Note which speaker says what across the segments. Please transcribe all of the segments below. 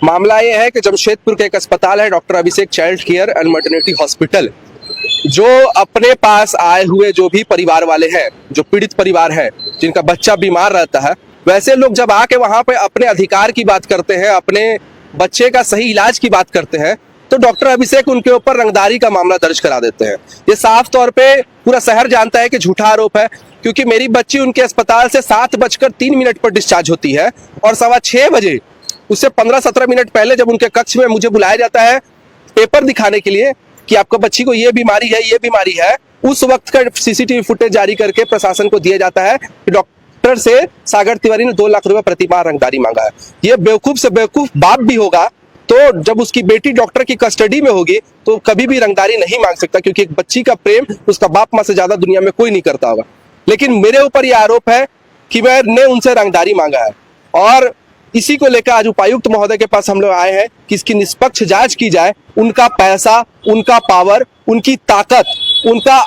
Speaker 1: मामला ये है कि जमशेदपुर के एक अस्पताल है, doctor Abhishek child care and maternity hospital, जो अपने पास आए हुए जो भी परिवार वाले हैं, जो पीड़ित परिवार है, जिनका बच्चा बीमार रहता है, वैसे लोग जब आके वहां पे अपने अधिकार की बात करते हैं, अपने बच्चे का सही इलाज की बात करते हैं, तो डॉक्टर अभिषेक उनके ऊपर रंगदारी का मामला दर्ज करा देते हैं। ये साफ तौर पे पूरा शहर जानता है कि झूठा आरोप है, क्योंकि मेरी बच्ची उनके अस्पताल से 7:03 पर डिस्चार्ज होती है और 6:15 बजे, उससे 15-17 मिनट पहले जब उनके कक्ष में मुझे बुलाया जाता है पेपर दिखाने के लिए कि आपको बच्ची को ये बीमारी है, उस वक्त का सीसीटीवी फुटेज जारी करके प्रशासन को दिया जाता है कि डॉक्टर से सागर तिवारी ने 2 लाख रुपए प्रतिमाह रंगदारी मांगा है। ये बेवकूफ से बेवकूफ बाप भी होगा तो जब उसकी बेटी डॉक्टर की कस्टडी में होगी तो कभी भी रंगदारी नहीं मांग सकता, क्योंकि एक बच्ची का प्रेम उसका बाप माँ से ज्यादा दुनिया में कोई नहीं करता होगा। लेकिन मेरे ऊपर यह आरोप है कि मैंने उनसे रंगदारी मांगा है, और इसी को लेकर आज उपायुक्त महोदय के पास हम लोग आए हैं कि इसकी निष्पक्ष जांच की जाए। उनका पैसा, उनका पावर, उनकी ताकत, उनका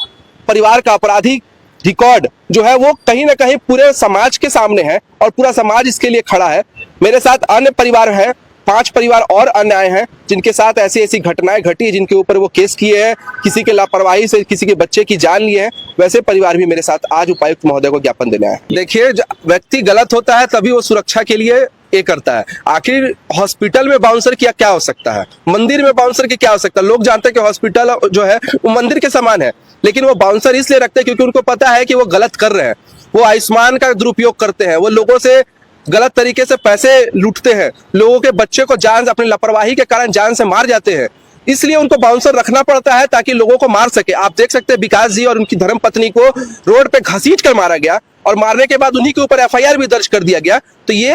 Speaker 1: परिवार का आपराधिक रिकॉर्ड जो है वो कहीं ना कहीं पूरे समाज के सामने है और पूरा समाज इसके लिए खड़ा है। मेरे साथ अन्य परिवार हैं, 5 परिवार और अन्य आए हैं जिनके साथ ऐसी ऐसी घटनाएं घटी है, जिनके ऊपर वो केस किए हैं, किसी के लापरवाही से किसी के बच्चे की जान लिए हैं। वैसे परिवार भी मेरे साथ आज उपायुक्त महोदय को ज्ञापन देने आए। देखिए, व्यक्ति गलत होता है तभी वो सुरक्षा के लिए ये करता है। आखिर हॉस्पिटल में बाउंसर की क्या हो सकता है, मंदिर में बाउंसर की क्या हो सकता है? लोग जानते हैं कि हॉस्पिटल जो है वो मंदिर के समान है, लेकिन वो बाउंसर इसलिए रखते हैं क्योंकि उनको पता है कि वो गलत कर रहे हैं, वो आयुष्मान का दुरुपयोग करते हैं, वो लोगों से गलत तरीके से पैसे लूटते हैं, लोगों के बच्चे को जान अपनी लापरवाही के कारण जान से मार जाते हैं। इसलिए उनको बाउंसर रखना पड़ता है ताकि लोगों को मार सके। आप देख सकते हैं विकास जी और उनकी धर्मपत्नी को रोड पे घसीट कर मारा गया और मारने के बाद उन्हीं के ऊपर FIR भी दर्ज कर दिया गया। तो ये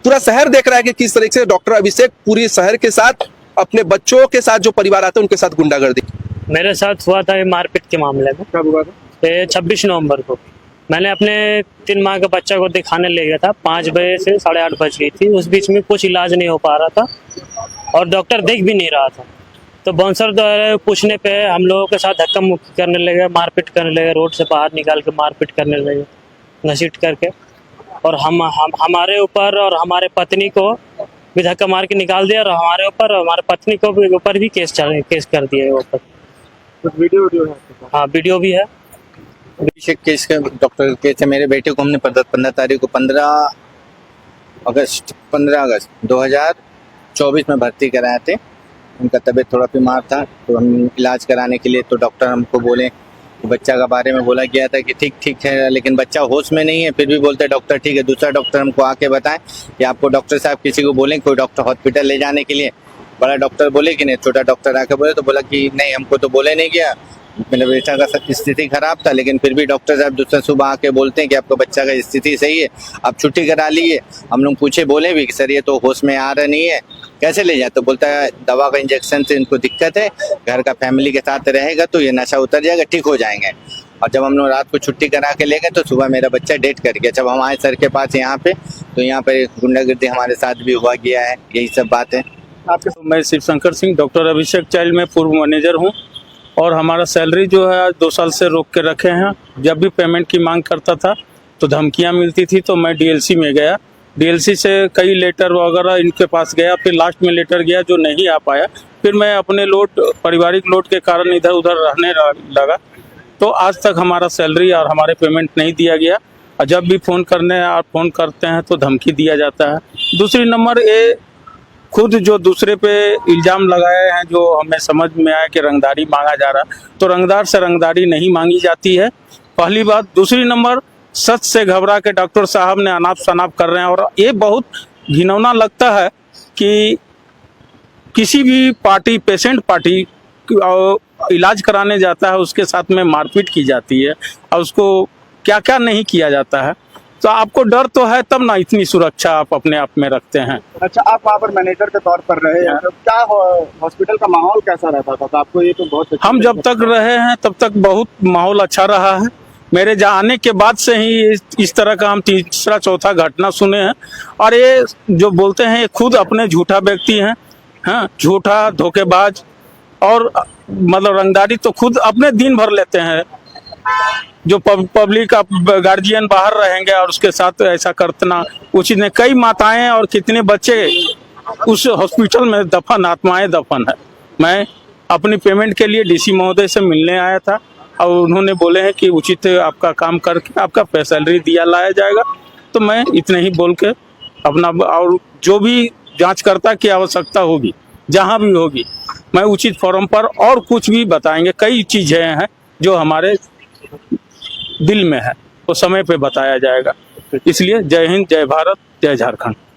Speaker 1: पूरा शहर देख रहा है कि किस तरीके से डॉक्टर अभिषेक पूरी शहर के साथ, अपने बच्चों के साथ जो परिवार आते हैं उनके साथ गुंडागर्दी।
Speaker 2: मेरे साथ हुआ था ये मारपीट के मामले में।
Speaker 1: कब हुआ था?
Speaker 2: 26 नवंबर को मैंने अपने 3 माह के बच्चा को दिखाने ले गया था। 5 बजे से 8:30 बज गई थी। उस बीच में कुछ इलाज नहीं हो पा रहा था और डॉक्टर देख भी नहीं रहा था। तो बाउंसर द्वारा पूछने पे हम लोगों के साथ धक्का मुक्की करने लगे, मारपीट करने लगे, रोड से बाहर निकाल के मारपीट करने लगे घसीट करके, और हम हमारे ऊपर और हमारे पत्नी को भी धक्का मार के निकाल दिया और हमारे ऊपर और हमारे पत्नी को भी ऊपर भी केस कर दिया ऊपर।
Speaker 1: तो वीडियो है?
Speaker 2: हाँ, वीडियो भी है।
Speaker 3: अभिषेक केस का डॉक्टर केस है। मेरे बेटे को हमने 15 तारीख को 15 अगस्त 2024 में भर्ती कराए थे। उनका तबीयत थोड़ा बीमार था तो हम इलाज कराने के लिए, तो डॉक्टर हमको बोले कि बच्चा का बारे में बोला गया था कि ठीक है, लेकिन बच्चा होश में नहीं है। फिर भी बोलते डॉक्टर ठीक है। दूसरा डॉक्टर हमको आके बताएं कि आपको डॉक्टर साहब किसी को बोलें, कोई डॉक्टर हॉस्पिटल ले जाने के लिए। बड़ा डॉक्टर बोले कि नहीं, छोटा डॉक्टर आके बोले तो बोला कि नहीं, हमको तो बोले नहीं गया, मेरे बेटा का स्थिति खराब था। लेकिन फिर भी डॉक्टर साहब दूसरा सुबह आके बोलते हैं कि आपका बच्चा का स्थिति सही है, आप छुट्टी करा लीजिए। हम लोग पूछे, बोले भी कि सर ये तो होश में आ रहा नहीं है, कैसे ले जाए? तो बोलता है दवा का इंजेक्शन से इनको दिक्कत है, घर का फैमिली के साथ रहेगा तो ये नशा उतर जाएगा, ठीक हो जाएंगे। और जब हम लोग रात को छुट्टी करा के ले गए तो सुबह मेरा बच्चा डेट कर गया। जब हम आए सर के पास यहाँ पे, तो यहाँ पे गुंडागर्दी हमारे साथ भी हुआ गया है, यही सब बात है।
Speaker 4: मैं शिवशंकर सिंह, डॉक्टर अभिषेक चाइल्ड में पूर्व मैनेजर हूँ, और हमारा सैलरी जो है 2 साल से रोक के रखे हैं। जब भी पेमेंट की मांग करता था तो धमकियाँ मिलती थी, तो मैं DLC में गया, DLC से कई लेटर वगैरह इनके पास गया, फिर लास्ट में लेटर गया जो नहीं आ पाया। फिर मैं अपने पारिवारिक लोड के कारण इधर उधर रहने लगा, तो आज तक हमारा सैलरी और हमारे पेमेंट नहीं दिया गया। और जब भी फ़ोन करते हैं तो धमकी दिया जाता है। दूसरी नंबर ये खुद जो दूसरे पे इल्ज़ाम लगाए हैं, जो हमें समझ में आया कि रंगदारी मांगा जा रहा, तो रंगदार से रंगदारी नहीं मांगी जाती है, पहली बात। दूसरी नंबर, सच से घबरा के डॉक्टर साहब ने अनाप शनाप कर रहे हैं, और ये बहुत घिनौना लगता है कि किसी भी पार्टी, पेशेंट पार्टी इलाज कराने जाता है, उसके साथ में मारपीट की जाती है और उसको क्या क्या नहीं किया जाता है। तो आपको डर तो है, तब ना इतनी सुरक्षा आप अपने आप में रखते हैं।
Speaker 5: अच्छा, आप वहाँ पर मैनेजर के तौर पर रहे हैं, तो क्या हॉस्पिटल का माहौल कैसा रहता था? तो आपको ये तो बहुत
Speaker 4: हम जब तक रहे हैं तब तक बहुत माहौल अच्छा रहा है। मेरे जाने के बाद से ही इस तरह का हम तीसरा चौथा घटना सुने हैं, और ये जो बोलते हैं ये खुद अपने झूठा व्यक्ति हैं, हाँ, झूठा, धोखेबाज, और मतलब रंगदारी तो खुद अपने दिन भर लेते हैं। जो पब्लिक का गार्जियन बाहर रहेंगे और उसके साथ ऐसा करना उचित नहीं। कई माताएं और कितने बच्चे उस हॉस्पिटल में दफन आत्माएं दफन है। मैं अपनी पेमेंट के लिए डीसी महोदय से मिलने आया था और उन्होंने बोले हैं कि उचित आपका काम करके आपका सैलरी दिया लाया जाएगा। तो मैं इतने ही बोल के अपना, और जो भी जांचकर्ता की आवश्यकता होगी जहां भी होगी, मैं उचित फोरम पर और कुछ भी बताएंगे। कई चीजें हैं जो हमारे दिल में है, वो समय पे बताया जाएगा। इसलिए जय हिंद, जय भारत, जय झारखंड।